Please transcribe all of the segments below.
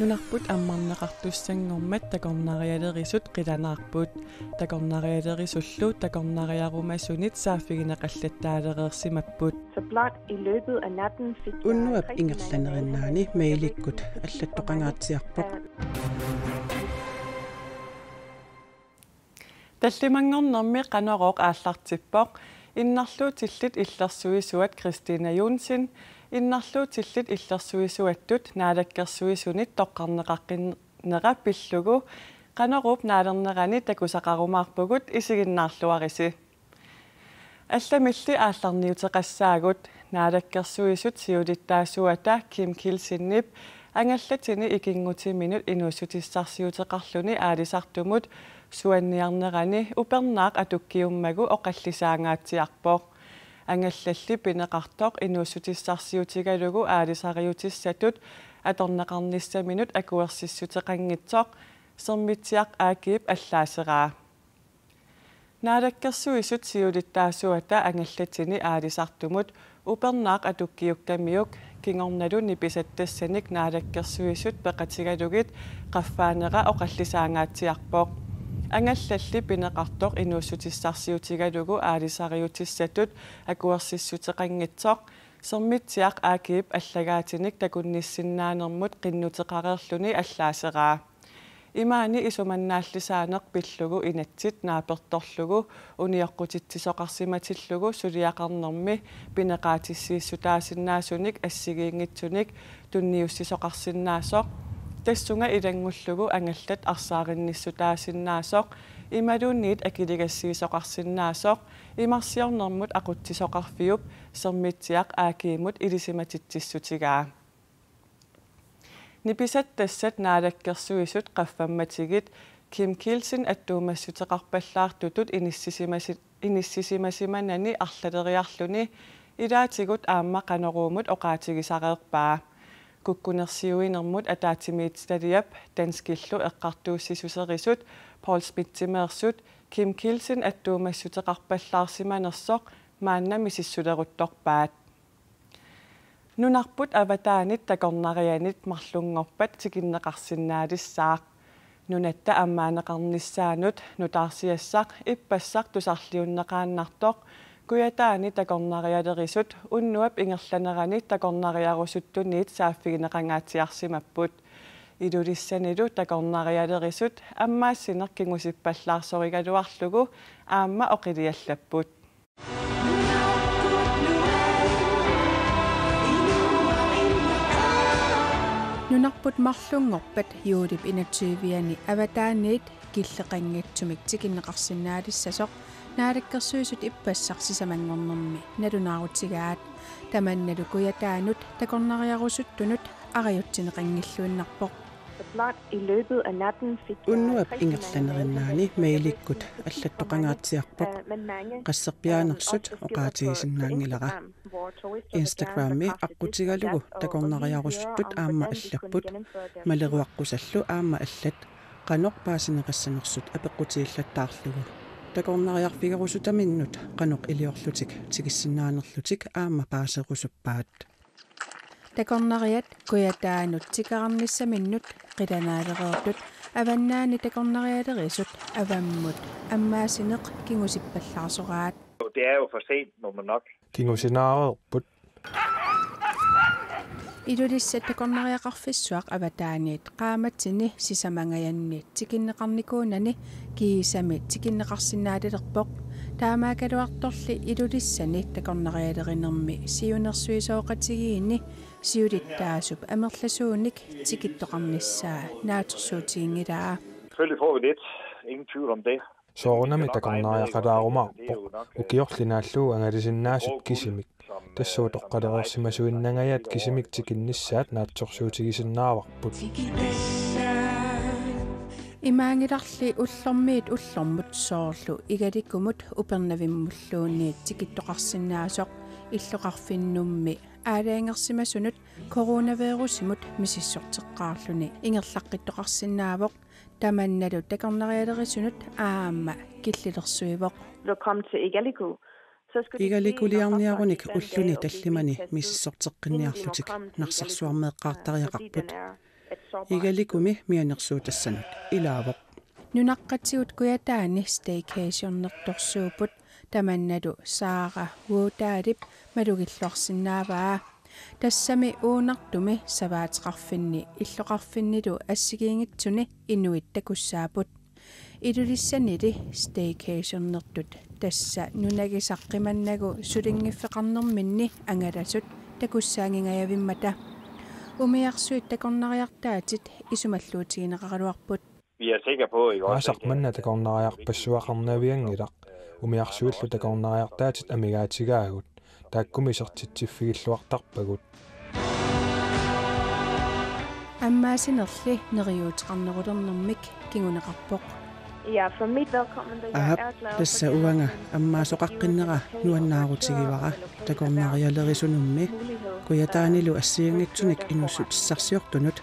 Nunarput ammarneqartussangormat takornarialerisut qilanaarput takornarialerisullu takornariarumassunit saaffigineqallattaalereersimapput. Så blot i løbet af natten fik jeg Unnuap ingerlanerinaani mailikkut allattoqangaatiarpoq Tallimangornermi qaneroq aallartippoq innarluutillit illersuisuat Christina Junsin innarluutillit illersuisuattut naalakkersuisunit toqqarneqaqqinera pillugu qanerup naalernerani takusaqarumaarpugut isiginnaarluarisi allamilli aallarniuteqassaagut naalakkersuisut siulittaasuata Kim Kilsinnip angallatini ikingutiminut inuussutissarsiuteqarluni aalisartumut suanniarnerani upernaaq atukkiummagu oqallisaangaatiarpoq angallalli pineqartoq inuussutissarsiutigalugu aalisariutissatut atorneqarnissaminut akuersissuteqanngitsoq sermitiaq aakiip allaaseraa naalakkersuisut siulittaasuata angallatini aalisartumut upernaaq atukkiukkamiuk kingornalu nipisattassanik naalakkersuisut peqatigalugit qaffaaneqa oqallisaangaatiarpoq angallalli pineqartoq inuussutissarsiutigalugu aalisariutissatut akuersissuteqanngitsoq sermitiaq aakiip allagaatinik takunnissinaanermut qinnuteqareerluni allaaseraa imaani isumannaallisaaneq pillugu inatsit naapertorlugu uniorqutittisoqarsimatillugu suliaqarnermi pineqaatissiissutaasinnaasunik assigiingitsunik tunniussisoqarsinnaasoq tassunga ilangullugu angallat arsaarinissutaasinaasoq imaluunniit akiligassiisoqarsinnaasoq imarsiornermut aquttisoqarfiup sermitiaq aakiimut ilisimatitsissutigaa nipisattassat naalakkersuisut qaffammatigit Kim Kilsin attuumassutеқарпаллаартутут inissisimasimanani arlaleriarluni ilaatigut aamma qaneruumut oqaatigisaqeerpaa kukkunersiuinermut ataatimiitstaliap danskillu eqqartuussisuserisut Paul Spitzimeersut Kim Kilsin attuumassutеқарпаллаарсиманерсоқ maannamisissuleruttorpaat nunarput avataanit takornarianit marlungorpat tikinneqarsinnaalissaaq nunatta ammaaneqarnissaanut nutaarsiassaq ippassaq tusarliunneqaannartoq kuyataani takornarialerisut unnuap ingerlanerani takornariarusuttunniit saaffigineqangaatiarsimapput ilulissanilu takornarialerisut ammaassinerkingusippallaarsorigaluarlugu aamma oqiliallapput Nunarput marlungorpat juulip inatsuiviani avataaniit killeqanngitsumik tikinneqarsinnaalissassoq naalakkersuisut ippassarsisamangornermi nalunaarutigaat tamannalu kuyataanut takornariarusuttunut ariutsineqanngilluinnarpoq så blot i løbet af natten fik jeg unnuap ingerlanerinaani mailikkut allattoqangaatiarpoq qasserpiaanersut oqaatigisinnaangilera Instagrammi aqutigalugu takornariarusuttut aamma allapput maleruaqqusallu aamma allat qanoq paasineqassanersut apeqqutiillattaarlugu takornariarfigarusutaminnut qanoq iliorlutik tigissinaanerlutik aamma paaserusuppaat takornariat kuyataanut tikaarnissaminnut qilanaalereertut avannaani takornarialerisut avammut ammaasineq kingusippallaasoraat Det er jo for sent, må man nok. Kingusinaareerput ilulissat takornariaqarfissuaq avataaniit qaamatsini sisamangayanniit tikinneqarnikuunani kiisami tikinneqarsinnaallerpoq taamaakaluartorli ilulissani takornarialerinermi siunersuisooqatigiinni siulittaasup amerlasuunik tikittoqarnissaa naatorsuutiingilaa Selvfølgelig får vi lidt. Ingen tvivl om det. soorunami takornariaqalaarumaarpoq ukiorlinaallugu angalisinnaasut kisimik тассуут оққалереерсимасуиннангаяат кисимик тикиннissaат наатсорсуутигисиннааwarput имаангиларли уллэрмиит уллэрмут соорлу игаликкумут упернавиммуллуунниит тикиттоқарсинаасоқ иллоқарфиннумми аалаангерсимасунут коронавирусимут мисиссортеққаарлуни ингерлаққиттоқарсинаавоқ таманналу такорнариалерисунут аама киллилерсуивоқ kom til Igaliku Igalikuliarniarunik ulluni tallimani mississorteqqinniarlutik narsarsuarmeeqqaartariaqarput Igalikumi mianersuutassanut ilaavoq. Nunaqqatigut kuyataani staycationnertorsuuput tamannatu Saara Wuutaalip malugilluarsinnaavaa тассами уунартуми саваатеқарфинни иллоқарфиннилу ассигиингитсуни инуит такуссаапут илулиссанили стейкейшернертут тасса нунагисаққиманнагу сулингиффеқарнерминни ангаласут такуссаангингаяавиммата умиарсуит такорнариартаатит исумаллуутигинеқаралуарпут Vi er sikre på, ikke også? Aasaqmanna takornariarpassuaqarnavianngilaq umiarsuillu takornariartaatit amigaatigagut taakkumisertitsiffigiluartarpagut аммаасинерли нериуутеқарнерулернэрмик кигунеқарпоқ Ja, for mit vedkommende, jeg Ahap, er glad tassa for uanga ammaasoqaqqinneqa nuannaarutigivara takornarialerisunummi kuyataanilu assiingitsunik inussutissarsiortunut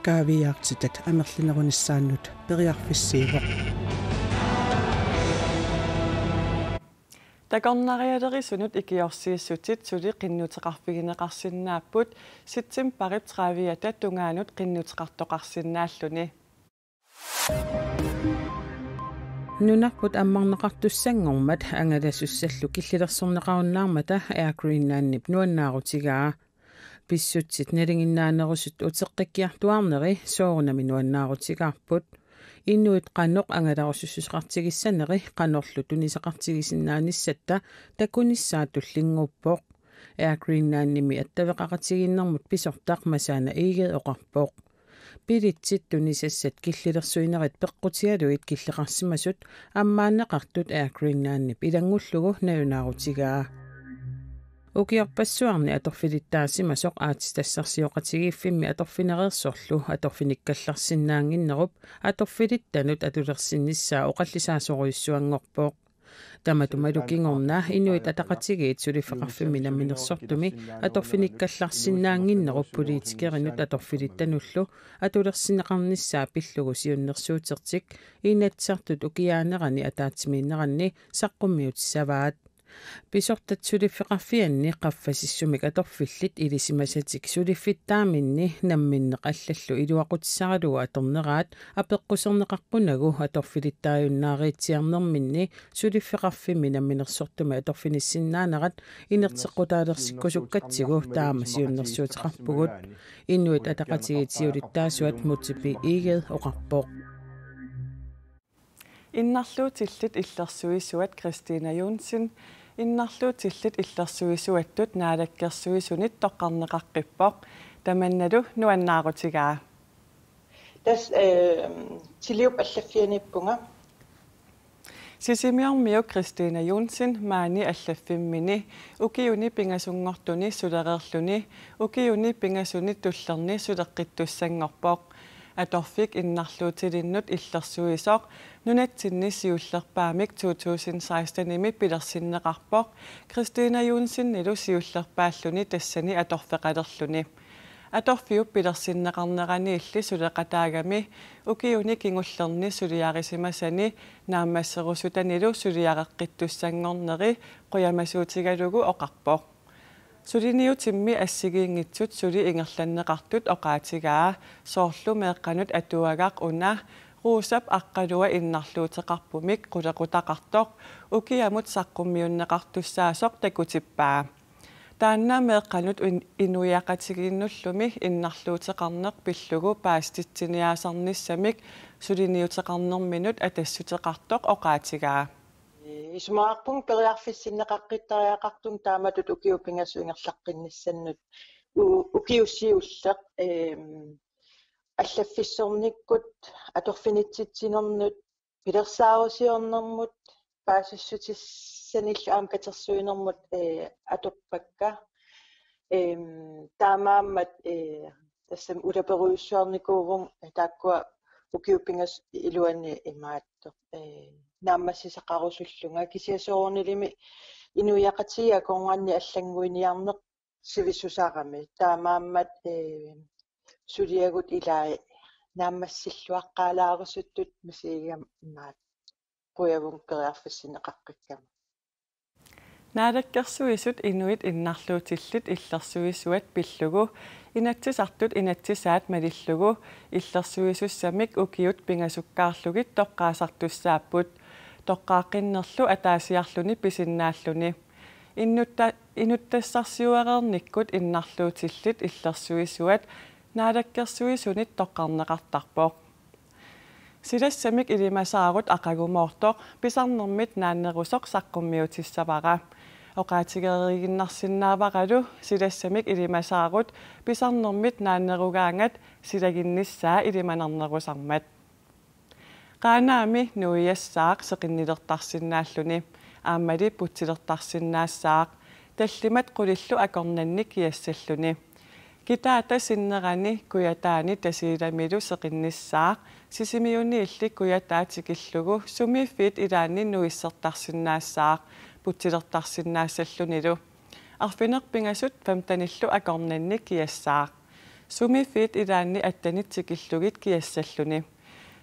kaaviaartitat amerlinerunissaannut periarfissiivoq. Takornarialerisunnut ikiorsiissutit suli qinnuteqarfigineqarsinnaaput sitsim parit traviata tungaanut qinnuteqartoqarsinnaalluni. Nunarput ammarneqartussangormat angalassussallu killilersorneqarunnaarmata Air Greenlandnip nuannaarutigaa pissutsit nalinginnaanerusut uteqqikkiartuarneri soorunami nuannaarutigaarput innuit qannoq angalarusussusqartigissanneri qanorlu tuniseqartigisinnaanissatta takunissaatullinnguppoq Air Greenlandnimi attaveqaqatiginnermut pisortaq masaana iigeed oqarpoq pilitsit tunisassat killilersuinerit peqqutialuit killeqarsimasut ammaanneqartut Air Greenlandnip ilangullugu najunaarutigaa ukiorpassuarni atorfilittaasimasoq aatistassarsioqatigiiffimmi atorfinereersorlu atorfinikkallarsinnaanginnerup atorfilittanut atulersinnissaa oqallisaasoruissuangorpoq tamatumalukingorna inuit ataqatigiit sulifeqarfimmi namminersortumi atorfinikkallarsinnaanginnerup politikeerinut atorfilittanullu atulersineqarnissaa pillugu siunnersuutertik inatsartut ukiyaanerani ataatimiinneranni saqqummiutissavaat pisortat sulifeqarfianni qaffasissumik atorfillit ilisimasatik sulifittaaminni namminneqallallu iluaqutissaralugu atorneraat apeqquserneqarqunagu atorfilittaajunnaariitsiarnerminni sulifeqarfimmi namminersortumi atorfinissinnaanarat inerteqqutaalersikkusukkatsigu taama siunnersuuteqarpugut innuit ataqatigit siulittaasuat mutipi iigeed oqarpoq Innarluutillit illersuisuat Christina Jonsen innarluutillit illersuisuattut naalakkersuisunit toqqarneqaqqippoq tamannalu nuannaarutigaa tas tiliup allaffianippunga Sisimiormiu Christina Jonsen maani allaffimmini ukiuni pingasungortuni sulereerluni ukiuni pingasuni tullerni suleqqittussangorpoq atorfik innarluutilinnut illersuisoq nunatsinni siullerpaamik 2016-imi pilersinneqarpoq Christina Jonsen nilu siullerpaalluni tassani atorfeqalerluni atorfiu pilersinneqarnerani illi suleqataagami ukiuni kingullerni suliarisimasani naammasserusutanilu suliareqqittussangorneri quyamasuutigalugu oqarpoq Suliniutimmi assigiingitsut suli ingerlanneqartut oqaatigaa soorlu meeqqanut atuagaq una ruusap aqqalua innarluuteqarpumik qulequtaqartoq ukiamut saqqummiunneqartussaasoq takutippaa taanna meeqqanut inuiaqatiginnullumi innarluuteqarneq pillugu paastitsiniaasarnissamik suliniuteqarnerminut atassuteqartoq oqaatigaa исмаарпун периарфиссиннеқаққиттариақартун тааматут укиупингасуингерлаққинниссаннут укиуссиуллеқ аллаффиссорниккут аторфинитситсинернут пилерсаарусиорнэрмут паасиссутиссаниллу аам катерсуинермут аторпакка таамааммат тассам улаперуйуссуарникуувун тааккуа укиупингас илуани имаатто нааммассисақарусуллунга кисиасоорнилими инуиақатига конгуанни аллангуиниарнеқ сивиссусаарами таамааммат сулиагут илаа нааммассиллуаққаалаарусуттут масигам имаат қуявун периарфиссинеқаққиккама Naadakkersuisut inuit innarluutillit illersuisuat pillugu inatsisartut inatsisaat malillugu illersuisussamik ukiut pingasukkaarlugit toqqaasartussaaput toqqaaqinnerlu ataasiarluni pisinnaalluni inuttassarsiuaqernikkut innarluutillit illersuisuat naadakkersuisunit toqqarneqartarpoq Silassamik ilimasaarut aqagumoortoq pisarnermit naannerusoq saqqummiutissavara oqaatigeriginnarsinnaavaqalu silassamik ilimasaarut pisarnermit naannerugaangat silaginnissaa ilimanarnerusarmat qaanaami nuiassaaq seqinnilertarsinnaalluni aammali putsilertarsinnaasaaq tallimat qulillu akornanni kiassalluni Kitaata sinnerani kuyataani tasiilamilu seqinnissaaq sisimiuni illi kuyataatikillugu sumiiffit ilaani nuissertarsinnaassaaq putsilertarsinnaassallunilu arfinerpingasut famtanillu akornanni kiassaaq sumiiffit ilaani attanitsikillugit kiassalluni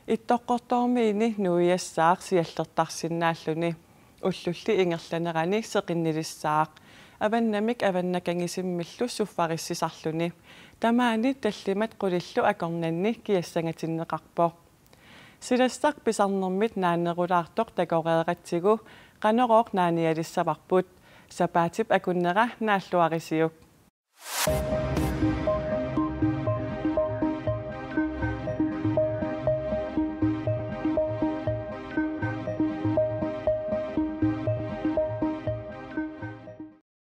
ittoqqortormiini nuiassaaq siallertarsinnaalluni ullulli ingerlanerani seqinnilissaaq avannamik avannakangisimillu suffarissisarluni tamaani tallimat qulillu akornanni kiassangatinneqarpoq silassaq pisarnermit naannerulaartoq takoreeqatsigu qanorooq naanialissavarput sapaatip akunnera naalluarisiuk